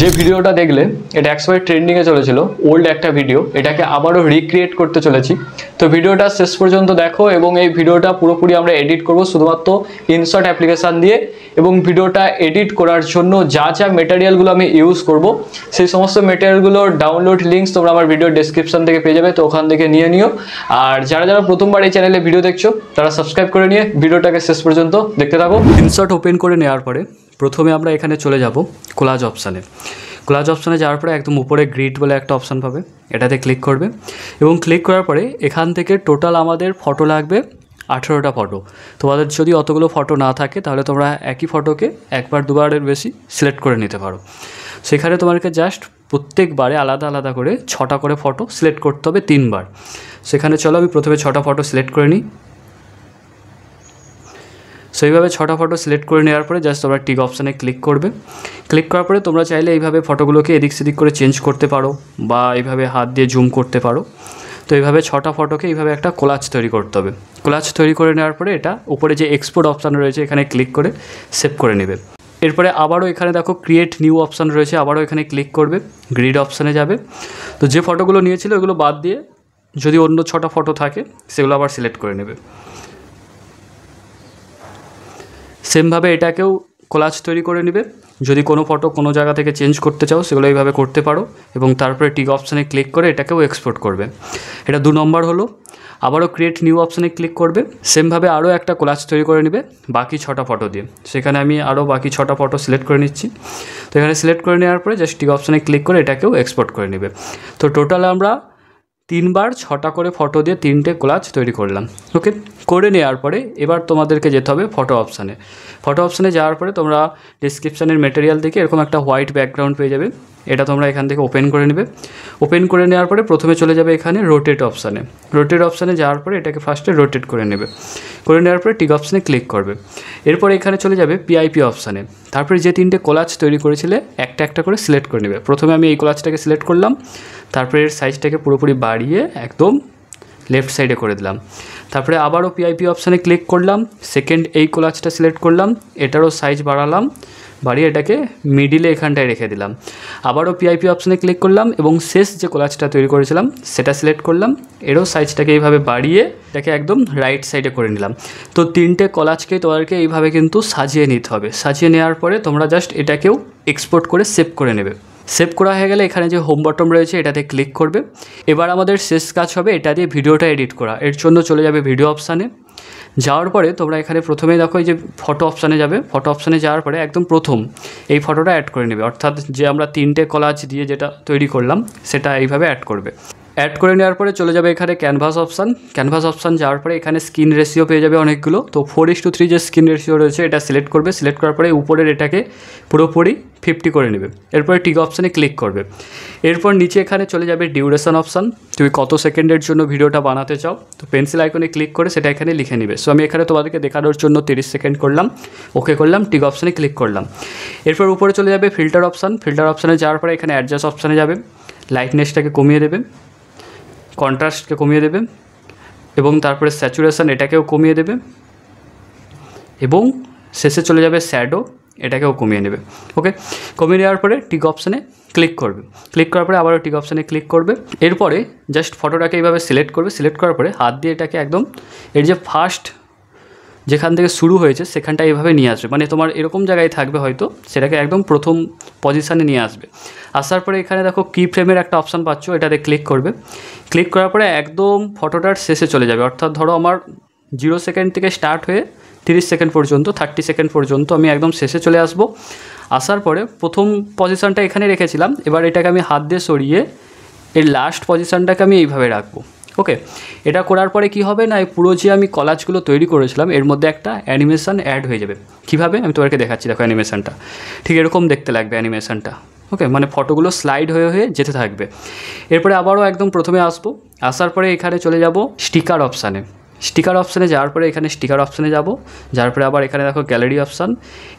যে ভিডিওটা দেখলে এটা একসময় ট্রেন্ডিংয়ে চলেছিল, ওল্ড একটা ভিডিও, এটাকে আবারও রিক্রিয়েট করতে চলেছি। তো ভিডিওটা শেষ পর্যন্ত দেখো এবং এই ভিডিওটা পুরোপুরি আমরা এডিট করব শুধুমাত্র ইনশট অ্যাপ্লিকেশান দিয়ে। এবং ভিডিওটা এডিট করার জন্য যা যা মেটেরিয়ালগুলো আমি ইউজ করব সেই সমস্ত মেটেরিয়ালগুলোর ডাউনলোড লিঙ্কস তোমরা আমার ভিডিও ডেসক্রিপশন থেকে পেয়ে যাবে, তো ওখান থেকে নিয়ে নিও। আর যারা যারা প্রথমবার এই চ্যানেলে ভিডিও দেখছো তারা সাবস্ক্রাইব করে নিয়ে ভিডিওটাকে শেষ পর্যন্ত দেখতে থাকো। ইনশট ওপেন করে নেওয়ার পরে প্রথমে আমরা এখানে চলে যাব কোলাজ অপশানে। কোলাজ অপশানে যাওয়ার পরে একদম উপরে গ্রিড বলে একটা অপশান পাবে, এটাতে ক্লিক করবে এবং ক্লিক করার পরে এখান থেকে টোটাল আমাদের ফটো লাগবে 18টা ফটো। তোমাদের যদি অতগুলো ফটো না থাকে তাহলে তোমরা একই ফটোকে একবার দুবারের বেশি সিলেক্ট করে নিতে পারো। সেখানে তোমাদেরকে জাস্ট প্রত্যেকবারে আলাদা আলাদা করে 6টা করে ফটো সিলেক্ট করতে হবে 3বার। সেখানে চলো আমি প্রথমে 6টা ফটো সিলেক্ট করে নিই। সেইভাবে 6টা ফটো সিলেক্ট করে নেওয়ার পরে জাস্ট তোমরা টিক অপশানে ক্লিক করবে। ক্লিক করার পরে তোমরা চাইলে এইভাবে ফটোগুলোকে এদিক সেদিক করে চেঞ্জ করতে পারো বা এইভাবে হাত দিয়ে জুম করতে পারো। তো এইভাবে 6টা ফটোকে এইভাবে একটা কোলাজ তৈরি করতে হবে। কোলাজ তৈরি করে নেওয়ার পরে এটা উপরে যে এক্সপোর্ট অপশান রয়েছে এখানে ক্লিক করে সেভ করে নেবে। এরপরে আবারও এখানে দেখো ক্রিয়েট নিউ অপশান রয়েছে, আবারও এখানে ক্লিক করবে, গ্রিড অপশানে যাবে। তো যে ফটোগুলো নিয়েছিল ওগুলো বাদ দিয়ে যদি অন্য 6টা ফটো থাকে সেগুলো আবার সিলেক্ট করে নেবে। সেমভাবে এটাকেও কোলাজ তৈরি করে নেবে। যদি কোনো ফটো কোনো জায়গা থেকে চেঞ্জ করতে চাও সেগুলো এইভাবে করতে পারো এবং তারপরে টিক অপশানে ক্লিক করে এটাকেও এক্সপোর্ট করবে। এটা 2 নম্বর হলো। আবারও ক্রিয়েট নিউ অপশানে ক্লিক করবে, সেমভাবে আরও একটা কোলাজ তৈরি করে নেবে বাকি 6টা ফটো দিয়ে। সেখানে আমি আরও বাকি 6টা ফটো সিলেক্ট করে নিচ্ছি। তো এখানে সিলেক্ট করে নেওয়ার পরে জাস্ট টিক অপশানে ক্লিক করে এটাকেও এক্সপোর্ট করে নেবে। তো টোটাল আমরা 3বার 6টা করে ফটো দিয়ে 3টে কোলাজ তৈরি করলাম। ওকে, করে নেওয়ার পরে এবার তোমাদেরকে যেতে হবে ফটো অপশানে। ফটো অপশানে যাওয়ার পরে তোমরা ডিসক্রিপশানের মেটেরিয়াল থেকে এরকম একটা হোয়াইট ব্যাকগ্রাউন্ড পেয়ে যাবে। এটা তোমরা এখান থেকে ওপেন করে নেবে। ওপেন করে নেওয়ার পরে প্রথমে চলে যাবে এখানে রোটেট অপশানে। রোটেট অপশানে যাওয়ার পরে এটাকে ফার্স্টে রোটেট করে নেবে। করে নেওয়ার পরে টিক অপশানে ক্লিক করবে। এরপর এখানে চলে যাবে পিআইপি অপশানে। তারপরে যে 3টে কোলাজ তৈরি করেছিলে একটা একটা করে সিলেক্ট করে নেবে। প্রথমে আমি এই কোলাজটাকে সিলেক্ট করলাম, তারপরে এর সাইজটাকে পুরোপুরি বাড়িয়ে একদম লেফট সাইডে করে দিলাম। তারপরে আবারও পিআইপি অপশানে ক্লিক করলাম, সেকেন্ড এই কোলাজটা সিলেক্ট করলাম, এটারও সাইজ বাড়ালাম, বাড়িয়ে এটাকে মিডিলে এখানটায় রেখে দিলাম। আবারও পিআইপি অপশানে ক্লিক করলাম এবং শেষ যে কোলাজটা তৈরি করেছিলাম সেটা সিলেক্ট করলাম, এরও সাইজটাকে এইভাবে বাড়িয়ে এটাকে একদম রাইট সাইডে করে নিলাম। তো 3টে কোলাজকেই তোমাদেরকে এইভাবে কিন্তু সাজিয়ে নিতে হবে। সাজিয়ে নেওয়ার পরে তোমরা জাস্ট এটাকেও এক্সপোর্ট করে সেভ করে নেবে। সেভ করা হয়ে গেলে এখানে যে হোম বটন রয়েছে এটাতে ক্লিক করবে। এবার আমাদের শেষ কাজ হবে এটা দিয়ে ভিডিওটা এডিট করা। এর জন্য চলে যাবে ভিডিও অপশানে। যাওয়ার পরে তোমরা এখানে প্রথমেই দেখো এই যে ফটো অপশানে যাবে। ফটো অপশানে যাওয়ার পরে একদম প্রথম এই ফটোটা অ্যাড করে নেবে, অর্থাৎ যে আমরা 3টে কোলাজ দিয়ে যেটা তৈরি করলাম সেটা এইভাবে অ্যাড করবে। অ্যাড করে নেওয়ার পরে চলে যাবে এখানে ক্যানভাস অপশান। ক্যানভাস অপশান যাওয়ার পরে এখানে স্ক্রিন রেশিও পেয়ে যাবে অনেকগুলো। তো 4:3 যে স্ক্রিন রেশিও রয়েছে এটা সিলেক্ট করবে। সিলেক্ট করার পরে উপরের এটাকে পুরোপুরি 50 করে নেবে। এরপরে টিক অপশানে ক্লিক করবে। এরপর নিচে এখানে চলে যাবে ডিউরেশন অপশান। তুমি কত সেকেন্ডের জন্য ভিডিওটা বানাতে চাও তো পেন্সিল আইকনে ক্লিক করে সেটা এখানে লিখে নেবে। সো আমি এখানে তোমাদেরকে দেখানোর জন্য 30 সেকেন্ড করলাম, ওকে করলাম, টিক অপশানে ক্লিক করলাম। এরপর উপরে চলে যাবে ফিল্টার অপশান। ফিল্টার অপশানে যাওয়ার পরে এখানে অ্যাডজাস্ট অপশানে যাবে, লাইটনেসটাকে কমিয়ে দেবে, কন্ট্রাস্টকে কমিয়ে দেবে এবং তারপরে স্যাচুরেশন এটাকেও কমিয়ে দেবে এবং শেষে চলে যাবে শ্যাডো, এটাকেও কমিয়ে নেবে। ওকে, কমিয়ে নেওয়ার পরে টিক অপশানে ক্লিক করবে। ক্লিক করার পরে আবারও টিক অপশানে ক্লিক করবে। এরপরে জাস্ট ফটোটাকে এইভাবে সিলেক্ট করবে। সিলেক্ট করার পরে হাত দিয়ে এটাকে একদম এর যে ফার্স্ট যেখান থেকে শুরু হয়েছে সেখানটা এইভাবে নিয়ে আসবে, মানে তোমার এরকম জায়গায় থাকবে হয়তো, সেটাকে একদম প্রথম পজিশানে নিয়ে আসবে। আসার পরে এখানে দেখো কি ফ্রেমের একটা অপশান পাচ্ছ, এটাতে ক্লিক করবে। ক্লিক করার পরে একদম ফটোটার শেষে চলে যাবে, অর্থাৎ ধরো আমার 0 সেকেন্ড থেকে স্টার্ট হয়ে 30 সেকেন্ড পর্যন্ত 30 সেকেন্ড পর্যন্ত আমি একদম শেষে চলে আসবো। আসার পরে প্রথম পজিশানটা এখানে রেখেছিলাম, এবার এটাকে আমি হাত দিয়ে সরিয়ে এর লাস্ট পজিশানটাকে আমি এইভাবে রাখবো। ওকে, এটা করার পরে কি হবে না, পুরো যে আমি কলাজগুলো তৈরি করেছিলাম এর মধ্যে একটা অ্যানিমেশন অ্যাড হয়ে যাবে। কীভাবে আমি তোমাকে দেখাচ্ছি, দেখো অ্যানিমেশনটা ঠিক এরকম দেখতে লাগবে অ্যানিমেশনটা। ওকে, মানে ফটোগুলো স্লাইড হয়ে হয়ে যেতে থাকবে। এরপরে আবারও একদম প্রথমে আসবো। আসার পরে এখানে চলে যাব স্টিকার অপশানে। স্টিকার অপশানে যাওয়ার পরে এখানে স্টিকার অপশানে যাব। যাওয়ার পরে আবার এখানে দেখো গ্যালারি অপশান।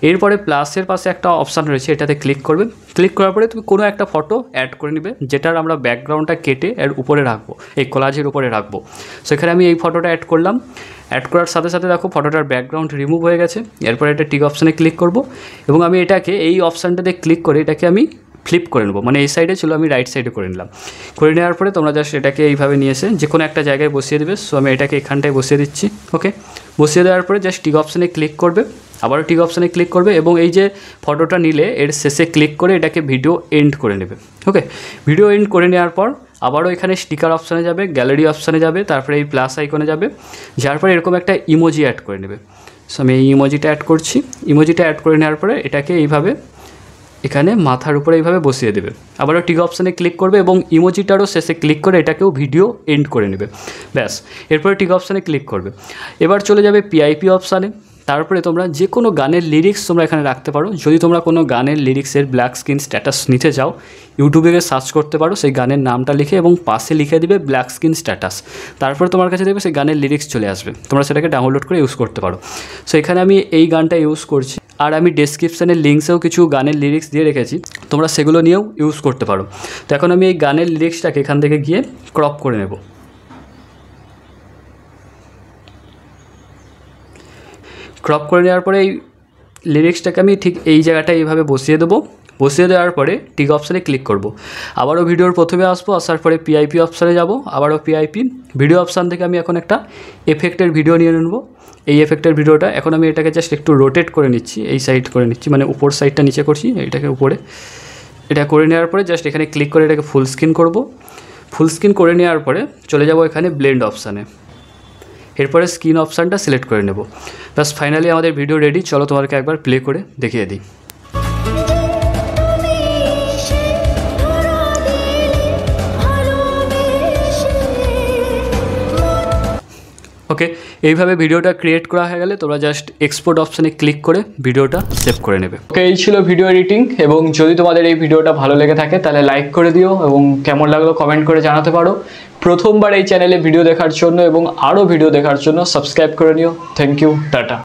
এরপরে প্লাসের পাশে একটা অপশান রয়েছে, এটাতে ক্লিক করবে। ক্লিক করার পরে তুমি কোনো একটা ফটো অ্যাড করে নেবে যেটার আমরা ব্যাকগ্রাউন্ডটা কেটে এর উপরে রাখবো, এই কোলাজের উপরে রাখবো। সেখানে আমি এই ফটোটা অ্যাড করলাম। অ্যাড করার সাথে সাথে দেখো ফটোটার ব্যাকগ্রাউন্ড রিমুভ হয়ে গেছে। এরপরে এটা টিক অপশানে ক্লিক করব এবং আমি এটাকে এই অপশানটাতে ক্লিক করে এটাকে আমি ফ্লিপ করে নেবো, মানে এই সাইডে ছিল আমি রাইট সাইডে করে নিলাম। করে নেওয়ার পরে তোমরা জাস্ট এটাকে এইভাবে নিয়ে এসে যে কোনো একটা জায়গায় বসিয়ে দেবে। সো আমি এটাকে এখানটায় বসিয়ে দিচ্ছি। ওকে, বসিয়ে দেওয়ার পরে জাস্ট টিক অপশানে ক্লিক করবে, আবারও টিক অপশানে ক্লিক করবে এবং এই যে ফটোটা নিলে এর শেষে ক্লিক করে এটাকে ভিডিও এন্ড করে নেবে। ওকে, ভিডিও এন্ড করে নেওয়ার পর আবারও এখানে স্টিকার অপশানে যাবে, গ্যালারি অপশানে যাবে, তারপরে এই প্লাস আইকনে যাবে, যার পরে এরকম একটা ইমোজি অ্যাড করে নেবে। সো আমি এই ইমোজিটা অ্যাড করছি। ইমোজিটা অ্যাড করে নেওয়ার পরে এটাকে এইভাবে এখানে মাথার উপরে এইভাবে বসিয়ে দেবে। আবারও টিক অপশানে ক্লিক করবে এবং ইমোজিটারও শেষে ক্লিক করে এটাকেও ভিডিও এন্ড করে নেবে। ব্যাস, এরপরে টিক অপশানে ক্লিক করবে। এবার চলে যাবে পিআইপি অপশানে। তারপরে তোমরা যে কোনো গানের লিরিক্স তোমরা এখানে রাখতে পারো। যদি তোমরা কোনো গানের লিরিক্সের ব্ল্যাক স্ক্রিন স্ট্যাটাস নিতে চাও, ইউটিউবে গিয়ে সার্চ করতে পারো, সেই গানের নামটা লিখে এবং পাশে লিখে দিবে ব্ল্যাক স্ক্রিন স্ট্যাটাস। তারপর তোমার কাছে দেখবে সেই গানের লিরিক্স চলে আসবে, তোমরা সেটাকে ডাউনলোড করে ইউজ করতে পারো। সো এখানে আমি এই গানটা ইউজ করছি, আর আমি ডেসক্রিপশানের লিঙ্কসেও কিছু গানের লিরিক্স দিয়ে রেখেছি, তোমরা সেগুলো নিয়েও ইউজ করতে পারো। তো এখন আমি এই গানের লিরিক্সটাকে এখান থেকে গিয়ে ক্রপ করে নেব। ক্রপ করে নেওয়ার পরে এই লিরিক্সটাকে আমি ঠিক এই জায়গাটায় এইভাবে বসিয়ে দেবো। বসিয়ে দেওয়ার পরে টিক অপশানে ক্লিক করব। আবারও ভিডিওর প্রথমে আসবো, আসার পরে পিআইপি অপশানে যাব, আবারও পিআইপি ভিডিও অপশান থেকে আমি এখন একটা এফেক্টের ভিডিও নিয়ে নেব। এই এফেক্টের ভিডিওটা এখন আমি এটাকে জাস্ট একটু রোটেট করে নিচ্ছি, এই সাইড করে নিচ্ছি, মানে উপর সাইডটা নিচে করছি, এটাকে উপরে। এটা করে নেওয়ার পরে জাস্ট এখানে ক্লিক করে এটাকে ফুল স্ক্রিন করব। ফুল স্ক্রিন করে নেওয়ার পরে চলে যাব এখানে ব্লেন্ড অপশানে, এরপরে স্ক্রিন অপশানটা সিলেক্ট করে নেব। ব্যাস, ফাইনালি আমাদের ভিডিও রেডি। চলো তোমাদেরকে একবার প্লে করে দেখিয়ে দিই। ওকে, এইভাবে ভিডিওটা ক্রিয়েট করা হয়ে গেলে তোমরা জাস্ট এক্সপোর্ট অপশানে ক্লিক করে ভিডিওটা সেভ করে নেবে। ওকে, এই ছিল ভিডিও এডিটিং। এবং যদি তোমাদের এই ভিডিওটা ভালো লেগে থাকে তাহলে লাইক করে দিও এবং কেমন লাগলো কমেন্ট করে জানাতে পারো। প্রথমবার এই চ্যানেলে ভিডিও দেখার জন্য এবং আরও ভিডিও দেখার জন্য সাবস্ক্রাইব করে নিও। Thank you, tata.